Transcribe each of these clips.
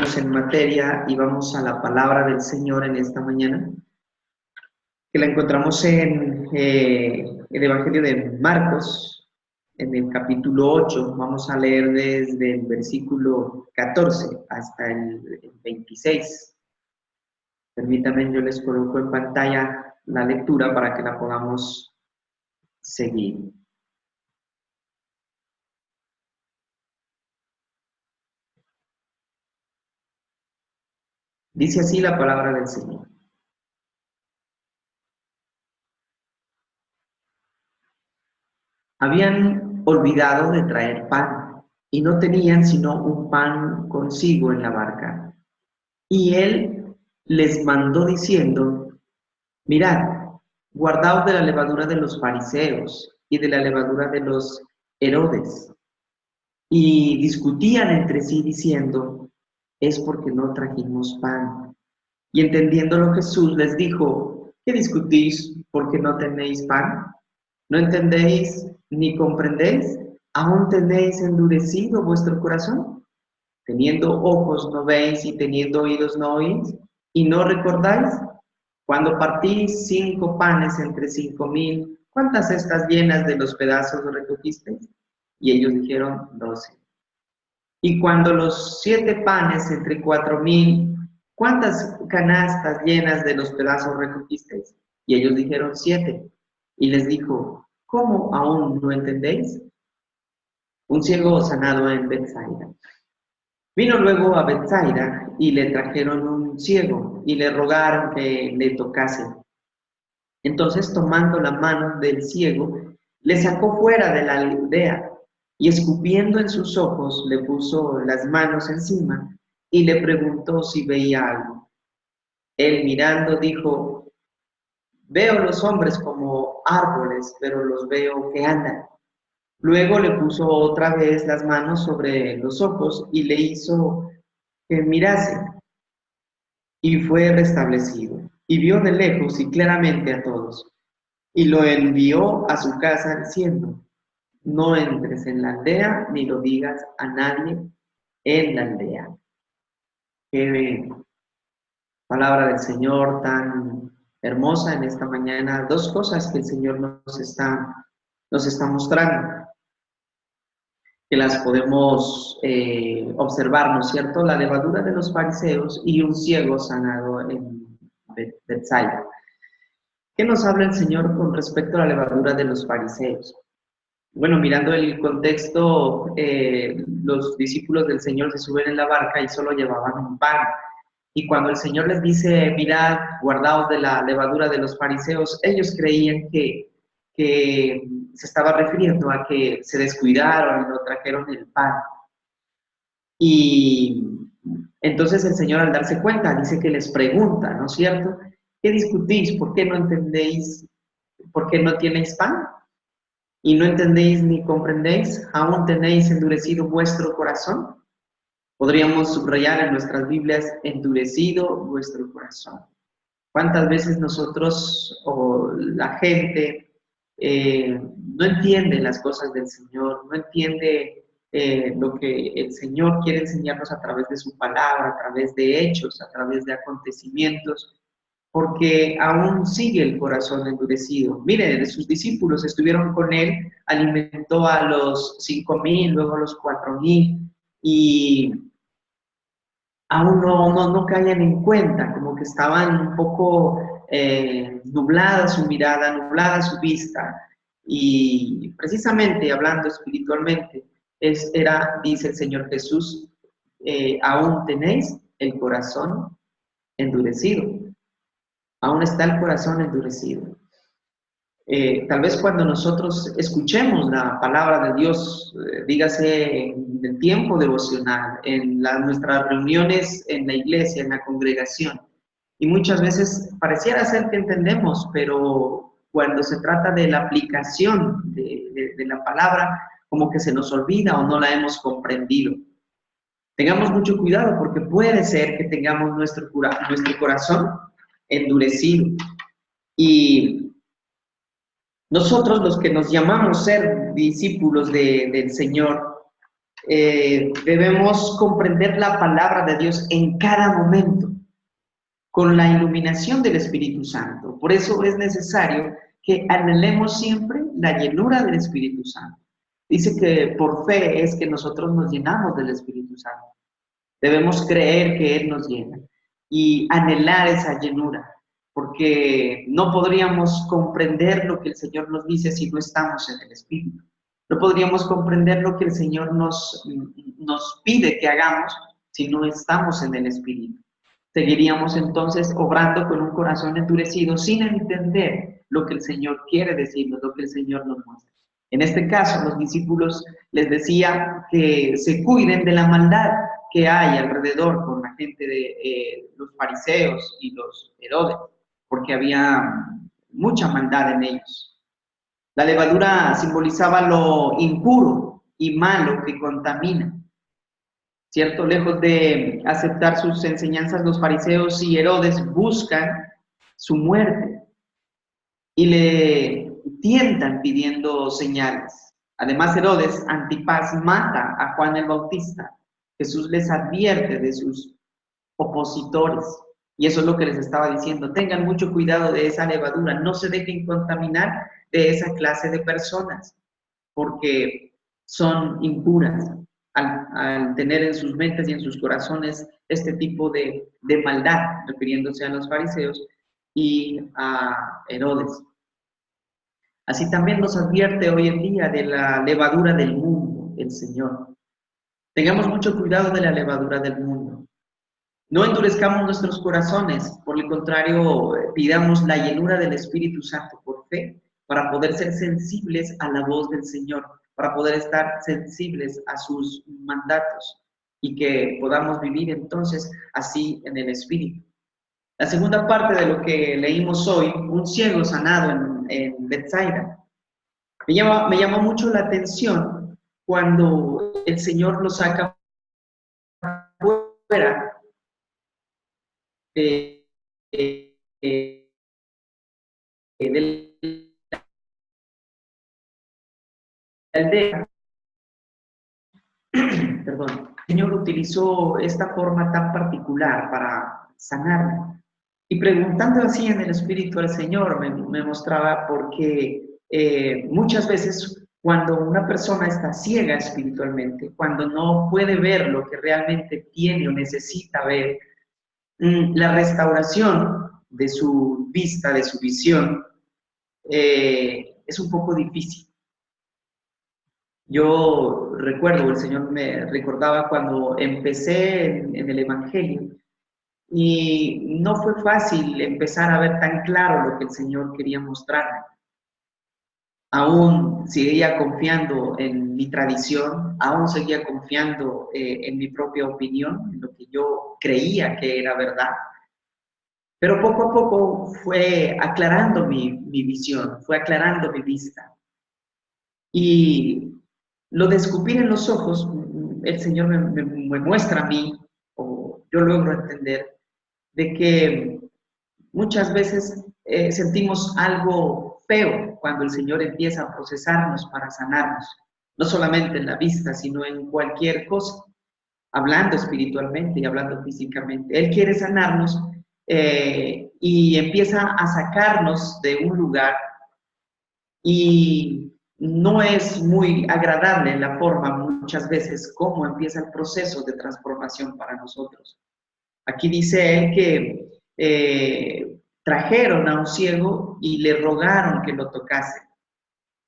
en materia y vamos a la palabra del Señor en esta mañana, que la encontramos en el Evangelio de Marcos, en el capítulo 8. Vamos a leer desde el versículo 14 hasta el 26. Permítanme, yo les coloco en pantalla la lectura para que la podamos seguir. Dice así la palabra del Señor. Habían olvidado de traer pan y no tenían sino un pan consigo en la barca. Y él les mandó diciendo: mirad, guardaos de la levadura de los fariseos y de la levadura de los Herodes. Y discutían entre sí diciendo: es porque no trajimos pan. Y entendiéndolo Jesús les dijo: ¿qué discutís porque no tenéis pan? ¿No entendéis ni comprendéis? ¿Aún tenéis endurecido vuestro corazón? Teniendo ojos no veis y teniendo oídos no oís, y no recordáis. Cuando partís 5 panes entre 5,000, ¿cuántas cestas llenas de los pedazos recogisteis? Y ellos dijeron: 12. Y cuando los 7 panes entre 4,000, ¿cuántas canastas llenas de los pedazos recogisteis? Y ellos dijeron: 7. Y les dijo: ¿cómo aún no entendéis? Un ciego sanado en Betsaida. Vino luego a Betsaida y le trajeron un ciego y le rogaron que le tocase. Entonces, tomando la mano del ciego, le sacó fuera de la aldea y escupiendo en sus ojos le puso las manos encima y le preguntó si veía algo. Él mirando dijo: veo los hombres como árboles, pero los veo que andan. Luego le puso otra vez las manos sobre los ojos y le hizo que mirase, y fue restablecido. Y vio de lejos y claramente a todos. Y lo envió a su casa diciendo: no entres en la aldea ni lo digas a nadie en la aldea. Qué palabra del Señor tan hermosa en esta mañana. Dos cosas que el Señor nos está mostrando, que las podemos observar, ¿no es cierto? La levadura de los fariseos y un ciego sanado en Betsaida. ¿Qué nos habla el Señor con respecto a la levadura de los fariseos? Bueno, mirando el contexto, los discípulos del Señor se suben en la barca y solo llevaban un pan. Y cuando el Señor les dice: mirad, guardaos de la levadura de los fariseos, ellos creían que se estaba refiriendo a que se descuidaron y no trajeron el pan. Y entonces el Señor, al darse cuenta, dice que les pregunta, ¿no es cierto? ¿Qué discutís? ¿Por qué no entendéis? ¿Por qué no tienes pan? ¿Y no entendéis ni comprendéis? ¿Aún tenéis endurecido vuestro corazón? Podríamos subrayar en nuestras Biblias: endurecido vuestro corazón. ¿Cuántas veces nosotros o la gente no entiende las cosas del Señor, no entiende lo que el Señor quiere enseñarnos a través de su palabra, a través de hechos, a través de acontecimientos? Porque aún sigue el corazón endurecido. Miren, sus discípulos estuvieron con él, alimentó a los 5,000, luego a los 4,000, y aún no caían en cuenta, como que estaban un poco nublada su mirada, nublada su vista. Y precisamente hablando espiritualmente, dice el Señor Jesús: aún tenéis el corazón endurecido. Aún está el corazón endurecido. Tal vez cuando nosotros escuchemos la palabra de Dios, dígase en el tiempo devocional, en nuestras reuniones en la iglesia, en la congregación, y muchas veces pareciera ser que entendemos, pero cuando se trata de la aplicación de la palabra, como que se nos olvida o no la hemos comprendido. Tengamos mucho cuidado, porque puede ser que tengamos nuestro corazón endurecido. Y nosotros, los que nos llamamos ser discípulos del Señor, debemos comprender la palabra de Dios en cada momento, con la iluminación del Espíritu Santo. Por eso es necesario que anhelemos siempre la llenura del Espíritu Santo. Dice que por fe es que nosotros nos llenamos del Espíritu Santo. Debemos creer que Él nos llena y anhelar esa llenura, porque no podríamos comprender lo que el Señor nos dice si no estamos en el Espíritu. No podríamos comprender lo que el Señor nos pide que hagamos si no estamos en el Espíritu. Seguiríamos entonces obrando con un corazón endurecido sin entender lo que el Señor quiere decirnos, lo que el Señor nos muestra. En este caso, los discípulos les decía que se cuiden de la maldad que hay alrededor con la gente de los fariseos y los Herodes, porque había mucha maldad en ellos. La levadura simbolizaba lo impuro y malo que contamina. ¿Cierto? Lejos de aceptar sus enseñanzas, los fariseos y Herodes buscan su muerte y le tientan pidiendo señales. Además, Herodes Antipas mata a Juan el Bautista. Jesús les advierte de sus opositores. Y eso es lo que les estaba diciendo. Tengan mucho cuidado de esa levadura. No se dejen contaminar de esa clase de personas, porque son impuras al tener en sus mentes y en sus corazones este tipo de maldad, refiriéndose a los fariseos y a Herodes. Así también nos advierte hoy en día de la levadura del mundo, el Señor. Tengamos mucho cuidado de la levadura del mundo. No endurezcamos nuestros corazones, por el contrario, pidamos la llenura del Espíritu Santo por fe, para poder ser sensibles a la voz del Señor, para poder estar sensibles a sus mandatos y que podamos vivir entonces así en el Espíritu. La segunda parte de lo que leímos hoy, un ciego sanado en Betsaida, me llamó mucho la atención cuando el Señor lo saca fuera de la aldea. Perdón, el Señor utilizó esta forma tan particular para sanarme. Y preguntando así en el Espíritu al Señor, me mostraba porque muchas veces cuando una persona está ciega espiritualmente, cuando no puede ver lo que realmente tiene o necesita ver, la restauración de su vista, de su visión, es un poco difícil. Yo recuerdo, el Señor me recordaba cuando empecé en el Evangelio y no fue fácil empezar a ver tan claro lo que el Señor quería mostrarme. Aún seguía confiando en mi tradición, aún seguía confiando en mi propia opinión, en lo que yo creía que era verdad. Pero poco a poco fue aclarando mi visión, fue aclarando mi vista. Y lo de escupir en los ojos, el Señor me muestra a mí, o yo logro entender, de que muchas veces sentimos algo feo cuando el Señor empieza a procesarnos para sanarnos, no solamente en la vista, sino en cualquier cosa, hablando espiritualmente y hablando físicamente. Él quiere sanarnos y empieza a sacarnos de un lugar y no es muy agradable la forma muchas veces como empieza el proceso de transformación para nosotros. Aquí dice él que trajeron a un ciego y le rogaron que lo tocase.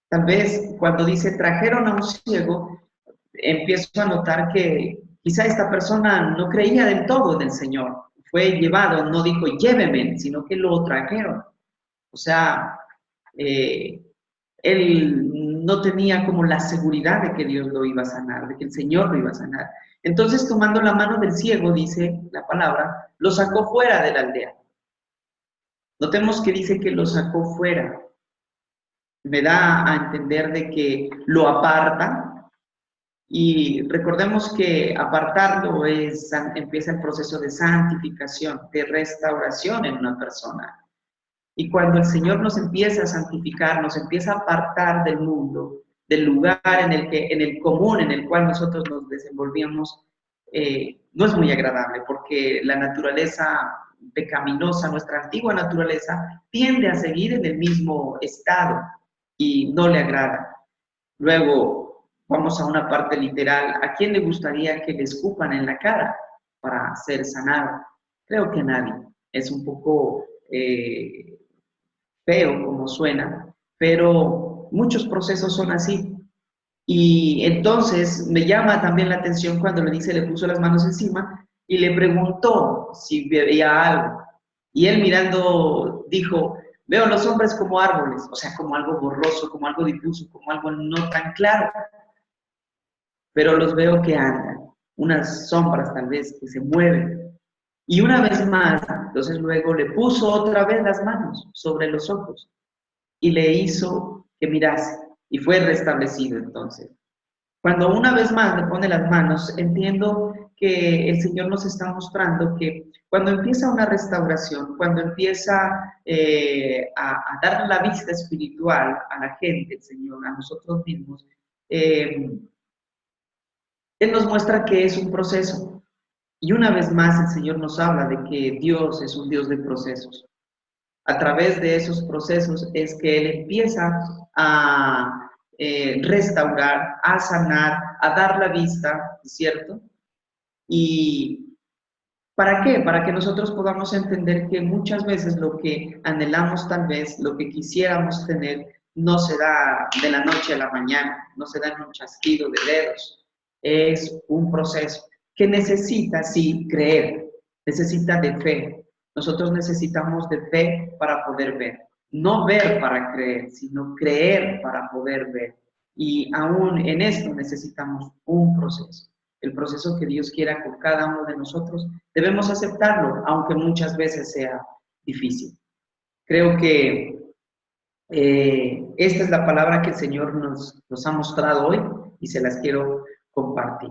Tal vez cuando dice trajeron a un ciego, empiezo a notar que quizá esta persona no creía del todo en el Señor. Fue llevado, no dijo lléveme, sino que lo trajeron. O sea, él no tenía como la seguridad de que Dios lo iba a sanar, de que el Señor lo iba a sanar. Entonces, tomando la mano del ciego, dice la palabra, lo sacó fuera de la aldea. Notemos que dice que lo sacó fuera. Me da a entender de que lo aparta, y recordemos que apartarlo empieza el proceso de santificación, de restauración en una persona. Y cuando el Señor nos empieza a santificar, nos empieza a apartar del mundo, del lugar en el común en el cual nosotros nos desenvolvíamos, no es muy agradable, porque la naturaleza pecaminosa, nuestra antigua naturaleza, tiende a seguir en el mismo estado y no le agrada. Luego, vamos a una parte literal. ¿A quién le gustaría que le escupan en la cara para ser sanado? Creo que a nadie. Es un poco feo como suena, pero muchos procesos son así. Y entonces me llama también la atención cuando le dice, le puso las manos encima y le preguntó si veía algo. Y él mirando dijo, veo a los hombres como árboles, o sea, como algo borroso, como algo difuso, como algo no tan claro, pero los veo que andan, unas sombras tal vez que se mueven. Y una vez más, entonces luego le puso otra vez las manos sobre los ojos y le hizo que mirase y fue restablecido entonces. Cuando una vez más le pone las manos, entiendo que el Señor nos está mostrando que cuando empieza una restauración, cuando empieza a dar la vista espiritual a la gente, el Señor, a nosotros mismos, Él nos muestra que es un proceso. Y una vez más el Señor nos habla de que Dios es un Dios de procesos. A través de esos procesos es que Él empieza a restaurar, a sanar, a dar la vista, ¿cierto? ¿Y para qué? Para que nosotros podamos entender que muchas veces lo que anhelamos tal vez, lo que quisiéramos tener, no se da de la noche a la mañana, no se da en un chasquido de dedos. Es un proceso que necesita, sí, creer, necesita de fe. Nosotros necesitamos de fe para poder ver. No ver para creer, sino creer para poder ver. Y aún en esto necesitamos un proceso. El proceso que Dios quiera con cada uno de nosotros, debemos aceptarlo, aunque muchas veces sea difícil. Creo que esta es la palabra que el Señor nos ha mostrado hoy y se las quiero compartir.